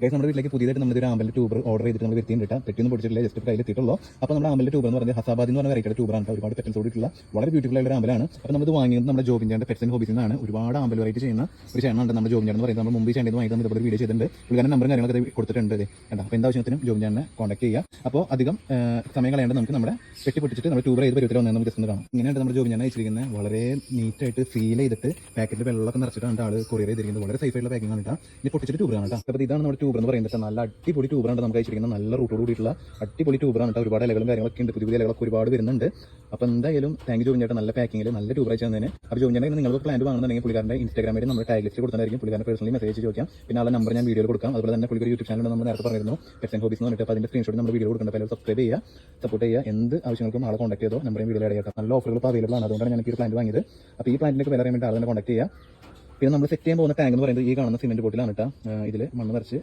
Guys നമ്മുടെ വീട്ടിലേക്ക് പുതിയതായിട്ട് നമ്മൾ ഒരു ആമ്പലിന്റെ ട്യൂബർ ഓർഡർ ചെയ്തിട്ട് നമ്മൾ എത്തിയിട്ടാ പെട്ടിയൊന്നും പൊടിച്ചിട്ടില്ല, ജസ്റ്റ് കയ്യിൽ എത്തിയിട്ടുള്ളൂ. അപ്പോൾ നമ്മുടെ ആമ്പലിന്റെ ട്യൂബർ എന്ന് പറയുന്നത് ഹസാബാദ് എന്ന് പറഞ്ഞ വെറൈറ്റിയുടെ ട്യൂബറാണ്. ഒരുപാട് പെറ്റൽസ് ഓടിയിട്ടുള്ള വളരെ ബ്യൂട്ടിഫുൾ ആയിട്ടുള്ള ആമ്പലാണ്. അപ്പോൾ നമ്മൾ വാങ്ങിയത് നമ്മുടെ ജോബിൻ ചേട്ടൻ്റെ പെറ്റ്സ് ആൻഡ് ഹോബീസിൽ നിന്നാണ്. ഒരുപാട് ആമ്പൽ വെറൈറ്റി ചെയ്യുന്ന ഒരു ചേട്ടനാണ് നമ്മുടെ ജോബിൻ ചേട്ടൻ എന്ന് പറയുന്നത്. നമ്മൾ മുമ്പ് ചേട്ടൻ വാങ്ങിയിട്ട് നമ്മൾ ഇതുപോലെ വീഡിയോ ചെയ്തിട്ടുണ്ട്. പുള്ളിക്കാരൻ നമ്പറും കാര്യങ്ങളൊക്കെ കൊടുത്തിട്ടുണ്ട്. അപ്പോൾ എന്താവശ്യത്തിനും ജോബിൻ ചേട്ടനെ കോൺടാക്ട് ചെയ്യുക. അപ്പോൾ അധികം സമയം കളയേണ്ട നമുക്ക് നമ്മുടെ പെട്ടി പൊട്ടിച്ചിട്ട് നമ്മൾ ട്യൂബർ ചെയ്ത് പരുവത്തിൽ വന്നാൽ നമുക്ക് ജസ്റ്റ് കാണാം. ഇങ്ങനെയാണ് നമ്മുടെ ജോബിൻ ചേട്ടൻ അയച്ചിരിക്കുന്നത്. വളരെ നീറ്റായിട്ട് സീൽ ചെയ്തിട്ട് പാക്കറ്റിൽ വെള്ളമൊക്കെ നിറച്ചിട്ടാണ് ആൾ കൊറിയർ ചെയ്തിരിക്കുന്നത്. വളരെ സേഫ് ആയിട്ടുള്ള പാക്കിംഗ് ആണ്. ഇനി പൊട്ടിച്ചിട്ട് ട്യൂബറാണ് കേട്ടോ. അപ്പോൾ ഇതാണ് നമ്മുടെ ട്യൂബർ എന്ന് പറയുന്നത്. നല്ല അടിപൊളി ട്യൂബറാണ് നമുക്ക് അയച്ചിരിക്കുന്നത്. നല്ല റൂട്ടോട് കൂടിയിട്ടുള്ള അടിപൊളി ട്യൂബറാണ് കേട്ടോ. ഒരുപാട് ഇലകളും കാര്യങ്ങളൊക്കെ ഉണ്ട്. പുതിയ ഇലകളൊക്കെ ഒരുപാട് വരുന്നുണ്ട്. അപ്പോൾ എന്തായാലും താങ്ക് യു ജോബിൻ ചേട്ടൻ, നല്ല പാക്കിങ്ങിൽ നല്ല ട്യൂബർ അയച്ചു തന്നതിന്. അപ്പോൾ ജോബിൻ ചേട്ടൻ നിങ്ങൾക്ക് പ്ലാന്റ് വാങ്ങുന്നുണ്ടെങ്കിൽ പുള്ളിക്കാരൻ്റെ ഇൻസ്റ്റാഗ്രാമിൽ നമ്മുടെ ടാഗ് ലിസ്റ്റ് കൊടുത്തായിരിക്കും. പുള്ളിക്കാരൻ പേഴ്സണലി മെസ്സേജ് ചോദിക്കാം. പിന്നെ ആ നമ്പർ ഞാൻ വീഡിയോയിൽ കൊടുക്കാം. അതുപോലെ തന്നെ പുള്ളിക്ക് യൂട്യൂബ് ചാനൽ നമ്മൾ നേരത്തെ പറഞ്ഞിരുന്നു, പെറ്റ്സ് ആൻഡ് ഹോബീസ് എന്ന് പറഞ്ഞിട്ട്. അപ്പോൾ അതിൻ്റെ സ്ക്രീൻഷോട്ട് നമ്മൾ വീഡിയോ കൊടുക്കേണ്ട. അപ്പോൾ സബ്സ്ക്രൈബ് ചെയ്യുക, സപ്പോർട്ട് ചെയ്യുക. എന്ത് ആവശ്യങ്ങൾക്കും ആളെ കോൺടാക്ട് ചെയ്തോ, നമ്പറും വീഡിയോ ആഡ് ചെയ്യാം. നല്ല ഓഫറുകൾ ഇപ്പോൾ അവൈലബിൾ ആണ്. അതുകൊണ്ടാണ് ഞാൻ ഈ പ്ലാന്റ് വാങ്ങിയത്. അപ്പോൾ ഈ പ്ലാന്റിലേക്ക് വില അറിയാൻ വേണ്ടി ആളെ തന്നെ കോൺടാക്ട് ചെയ്യുക. പിന്നെ നമ്മൾ സെറ്റ് ചെയ്യാൻ പോകുന്ന ടാങ്ക് എന്ന് പറയുന്നത് ഈ കാണുന്ന സിമെന്റ് ബോട്ടിലാണ് കേട്ടോ. ഇതിൽ മണ്ണ് നിറച്ച്